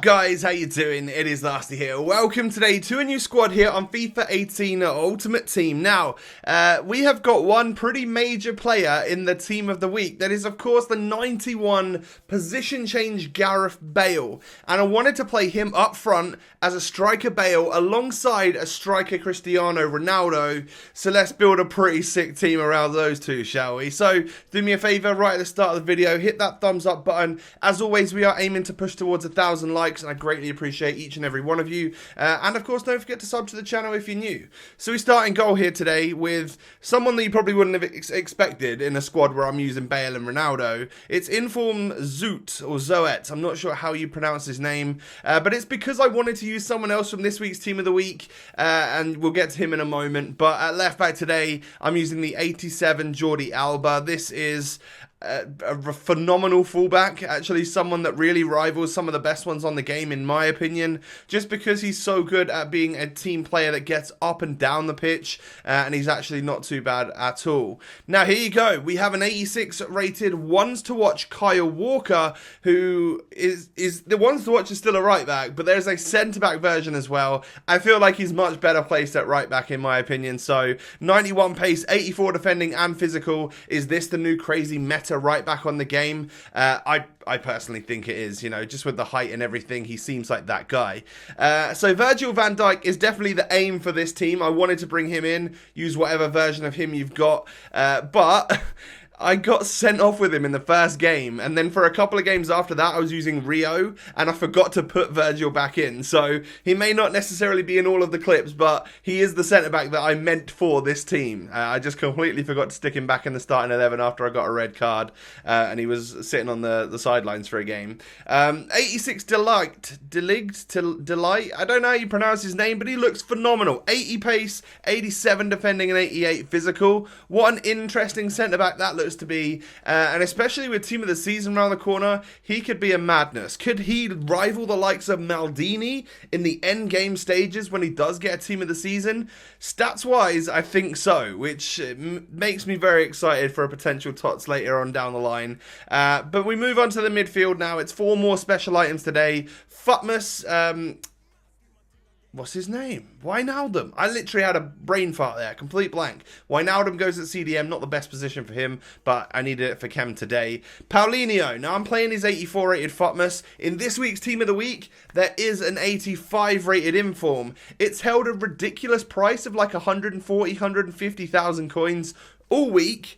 guys, how you doing? It is Nasty here. Welcome today to a new squad here on FIFA 18 Ultimate Team. Now, we have got one pretty major player in the team of the week. That is, of course, the 91 position change Gareth Bale. And I wanted to play him up front as a striker Bale alongside a striker Cristiano Ronaldo. So let's build a pretty sick team around those two, shall we? So do me a favour, right at the start of the video, hit that thumbs up button. As always, we are aiming to push towards 1,000 likes, and I greatly appreciate each and every one of you. And of course, don't forget to sub to the channel if you're new. So we start in goal here today with someone that you probably wouldn't have expected in a squad where I'm using Bale and Ronaldo. It's Inform Zoet, or Zoet. I'm not sure how you pronounce his name, but it's because I wanted to use someone else from this week's team of the week, and we'll get to him in a moment. But at left back today, I'm using the 87 Jordi Alba. This is a phenomenal fullback, actually someone that really rivals some of the best ones on the game in my opinion, just because he's so good at being a team player that gets up and down the pitch, and he's actually not too bad at all. Now here you go, we have an 86 rated ones to watch Kyle Walker, who is the ones to watch is still a right back, but there's a centre back version as well. I feel like he's much better placed at right back in my opinion. So 91 pace, 84 defending and physical. Is this the new crazy meta right back on the game? I personally think it is, you know, just with the height and everything, he seems like that guy. So Virgil Van Dyke is definitely the aim for this team. I wanted to bring him in, use whatever version of him you've got, but I got sent off with him in the first game, and then for a couple of games after that I was using Rio, and I forgot to put Virgil back in, so he may not necessarily be in all of the clips, but he is the centre-back that I meant for this team. I just completely forgot to stick him back in the starting 11 after I got a red card, and he was sitting on the sidelines for a game. 86 Delight, I don't know how you pronounce his name, but he looks phenomenal. 80 pace, 87 defending and 88 physical. What an interesting centre-back that looks to be, and especially with team of the season around the corner, he could be a madness. Could he rival the likes of Maldini in the end game stages when he does get a team of the season? Stats wise, I think so, which makes me very excited for a potential TOTS later on down the line. But we move on to the midfield now. It's 4 more special items today. FUTWIZ, what's his name? Wijnaldum. I literally had a brain fart there, complete blank. Wijnaldum goes at CDM, not the best position for him, but I needed it for Chem today. Paulinho. Now I'm playing his 84 rated FUTWIZ. In this week's team of the week, there is an 85 rated Inform. It's held a ridiculous price of like 140, 150,000 coins all week.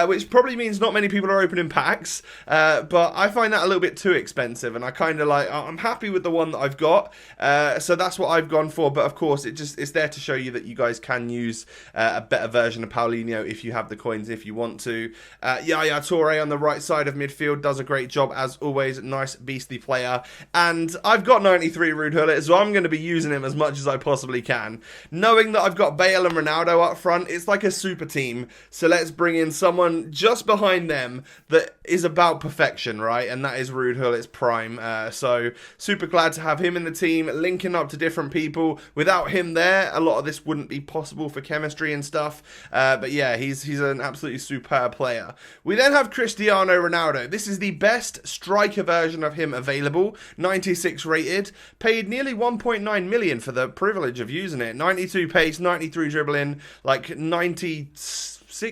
Which probably means not many people are opening packs, but I find that a little bit too expensive, and I kind of like, I'm happy with the one that I've got, so that's what I've gone for. But of course, it's there to show you that you guys can use a better version of Paulinho if you have the coins, if you want to. Yaya Toure on the right side of midfield does a great job as always. Nice beastly player, and I've got 93 Ruud Gullit, so I'm going to be using him as much as I possibly can. Knowing that I've got Bale and Ronaldo up front, it's like a super team, so let's bring in someone just behind them that is about perfection, right? And that is Ruud Gullit's prime. So super glad to have him in the team, linking up to different people. Without him there, a lot of this wouldn't be possible for chemistry and stuff. But yeah, he's an absolutely superb player. We then have Cristiano Ronaldo. This is the best striker version of him available. 96 rated. Paid nearly 1.9 million for the privilege of using it. 92 pace, 93 dribbling, like 96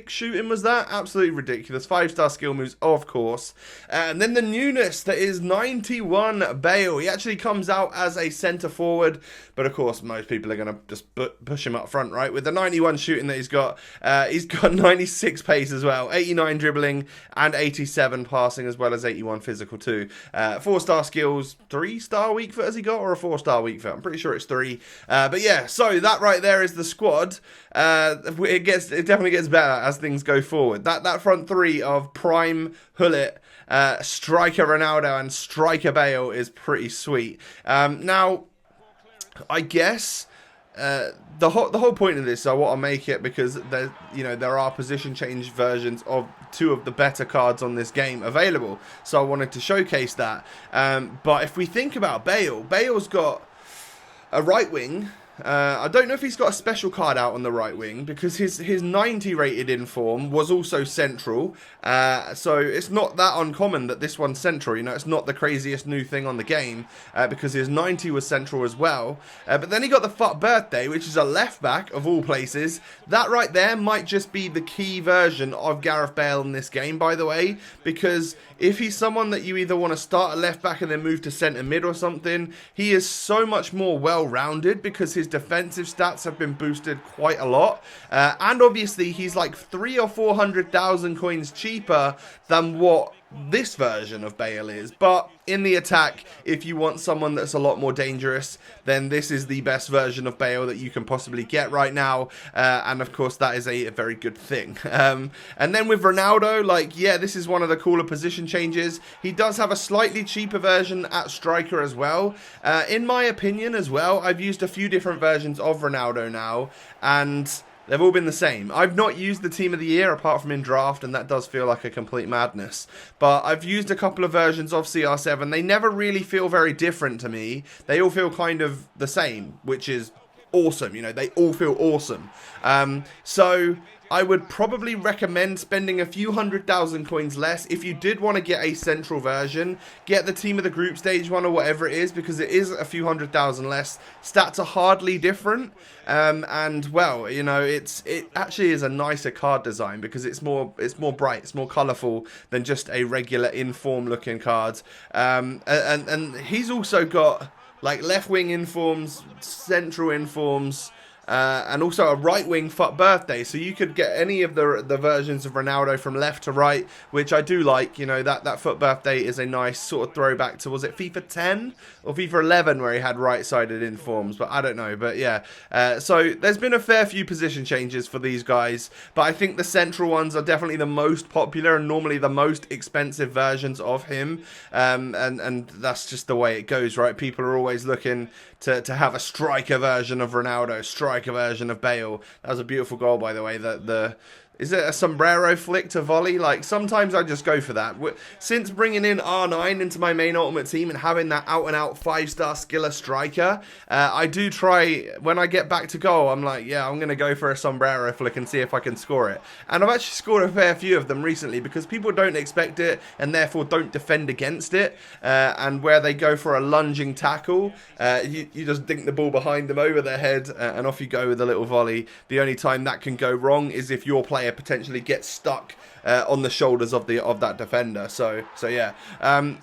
shooting was that? Absolutely ridiculous. 5-star skill moves, of course. And then the newness, that is 91 Bale. He actually comes out as a centre forward, but of course most people are going to just push him up front, right? With the 91 shooting that he's got 96 pace as well, 89 dribbling and 87 passing, as well as 81 physical too. 4-star skills, 3-star weak foot has he got, or a 4-star weak foot? I'm pretty sure it's 3. But yeah, so that right there is the squad. It definitely gets better as things go forward. That front three of Prime Gullit, Striker Ronaldo and Striker Bale is pretty sweet. Now, I guess the whole point of this, I want to make it because there are position change versions of 2 of the better cards on this game available, so I wanted to showcase that. But if we think about Bale, Bale's got a right wing, I don't know if he's got a special card out on the right wing, because his 90 rated inform was also central. So it's not that uncommon that this one's central. You know, it's not the craziest new thing on the game, because his 90 was central as well. But then he got the FUT birthday, which is a left back of all places. That right there might just be the key version of Gareth Bale in this game, by the way, because if he's someone that you either want to start at left back and then move to centre mid or something, he is so much more well-rounded because his defensive stats have been boosted quite a lot. And obviously he's like 300,000 or 400,000 coins cheaper than what this version of Bale is. But in the attack, if you want someone that's a lot more dangerous, then this is the best version of Bale that you can possibly get right now. And of course, that is a very good thing. And then with Ronaldo, like, yeah, this is one of the cooler position changes. He does have a slightly cheaper version at striker as well. In my opinion as well, I've used a few different versions of Ronaldo now, and they've all been the same. I've not used the team of the year apart from in draft, and that does feel like a complete madness. But I've used a couple of versions of CR7. They never really feel very different to me. They all feel kind of the same, which is awesome. You know, they all feel awesome. So I would probably recommend spending a few 100,000 coins less. If you did want to get a central version, get the team of the group stage one or whatever it is, because it is a few 100,000 less. Stats are hardly different. And well, you know, it actually is a nicer card design because it's more bright, it's more colourful than just a regular inform looking card. And he's also got like left wing informs, central informs, and also a right wing FUT birthday, so you could get any of the versions of Ronaldo from left to right, which I do like. You know, that FUT birthday is a nice sort of throwback to, was it FIFA 10 or FIFA 11 where he had right-sided informs, but I don't know. But yeah, so there's been a fair few position changes for these guys, but I think the central ones are definitely the most popular and normally the most expensive versions of him, and that's just the way it goes, right? People are always looking to have a striker version of Ronaldo, striker version of Bale. That was a beautiful goal, by the way. Is it a sombrero flick to volley? Like, sometimes I just go for that. Since bringing in R9 into my main ultimate team and having that out-and-out 5-star skiller striker, I do try, when I get back to goal, I'm like, yeah, I'm going to go for a sombrero flick and see if I can score it. And I've actually scored a fair few of them recently because people don't expect it and therefore don't defend against it. And where they go for a lunging tackle, you just dink the ball behind them over their head and off you go with a little volley. The only time that can go wrong is if your player potentially gets stuck on the shoulders of that defender. So yeah,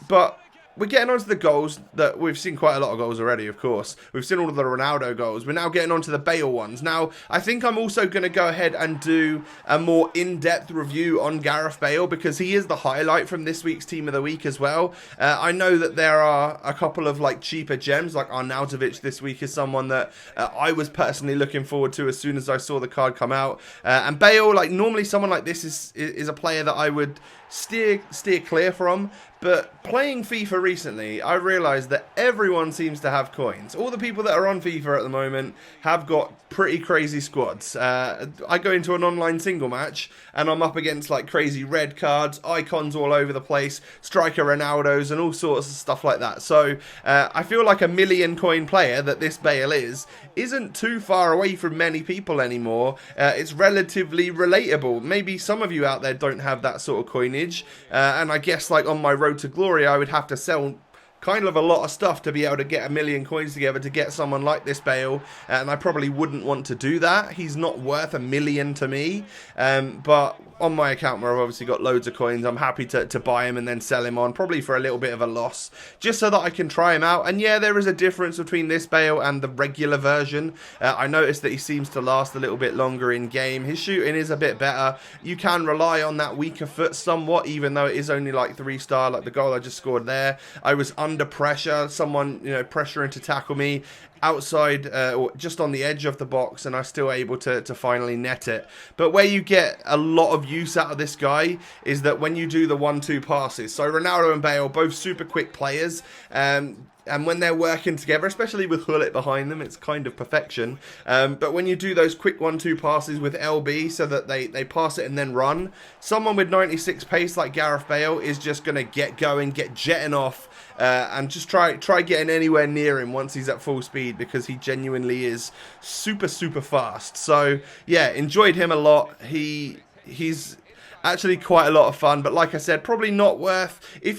but we're getting onto the goals. That we've seen quite a lot of goals already, of course. We've seen all of the Ronaldo goals. We're now getting onto the Bale ones. Now, I think I'm also going to go ahead and do a more in-depth review on Gareth Bale because he is the highlight from this week's Team of the Week as well. I know that there are a couple of like cheaper gems, like Arnautovic this week is someone that I was personally looking forward to as soon as I saw the card come out. And Bale, like normally someone like this is a player that I would steer clear from. But playing FIFA recently, I realised that everyone seems to have coins. All the people that are on FIFA at the moment have got pretty crazy squads. I go into an online single match and I'm up against like crazy red cards, icons all over the place, striker Ronaldos and all sorts of stuff like that. So I feel like a million coin player that this Bale isn't too far away from many people anymore. It's relatively relatable. Maybe some of you out there don't have that sort of coinage. And I guess like on my road to glory, I would have to sell kind of a lot of stuff to be able to get a million coins together to get someone like this Bale, and I probably wouldn't want to do that. He's not worth a million to me, but on my account where I've obviously got loads of coins, I'm happy to buy him and then sell him on, probably for a little bit of a loss, just so that I can try him out. And yeah, there is a difference between this Bale and the regular version. I noticed that he seems to last a little bit longer in game. His shooting is a bit better. You can rely on that weaker foot somewhat, even though it is only like 3-star, like the goal I just scored there. I was under pressure, someone, you know, pressuring to tackle me outside or just on the edge of the box, and I'm still able to finally net it. But where you get a lot of use out of this guy is that when you do the 1-2 passes, so Ronaldo and Bale, both super quick players, and when they're working together, especially with Gullit behind them, it's kind of perfection. But when you do those quick 1-2 passes with LB so that they pass it and then run, someone with 96 pace like Gareth Bale is just going to get going, get jetting off, and just try getting anywhere near him once he's at full speed. speed because he genuinely is super fast. So yeah, enjoyed him a lot. He's actually quite a lot of fun, but like I said, probably not worth, if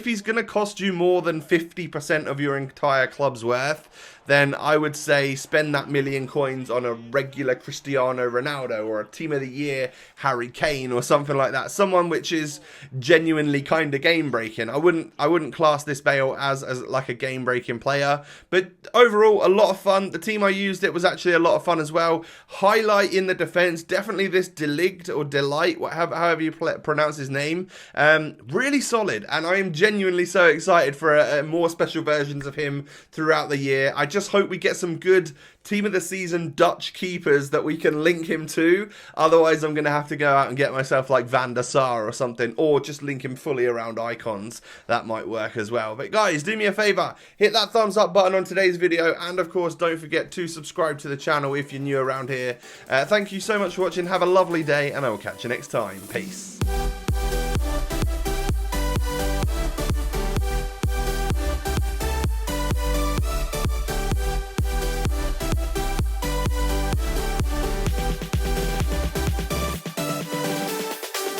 he's going to cost you more than 50% of your entire club's worth, then I would say spend that million coins on a regular Cristiano Ronaldo or a Team of the Year Harry Kane or something like that. Someone which is genuinely kind of game-breaking. I wouldn't class this Bale as like a game-breaking player, but overall, a lot of fun. The team I used it was actually a lot of fun as well. Highlight in the defense, definitely this Delight or Delight, however you pronounce his name. Really solid, and I am genuinely so excited for more special versions of him throughout the year. I just hope we get some good Team of the Season Dutch keepers that we can link him to. Otherwise, I'm going to have to go out and get myself like Van der Sar or something, or just link him fully around icons. That might work as well. But guys, do me a favor, hit that thumbs up button on today's video, and of course, don't forget to subscribe to the channel if you're new around here. Thank you so much for watching. Have a lovely day, and I will catch you next time. Peace.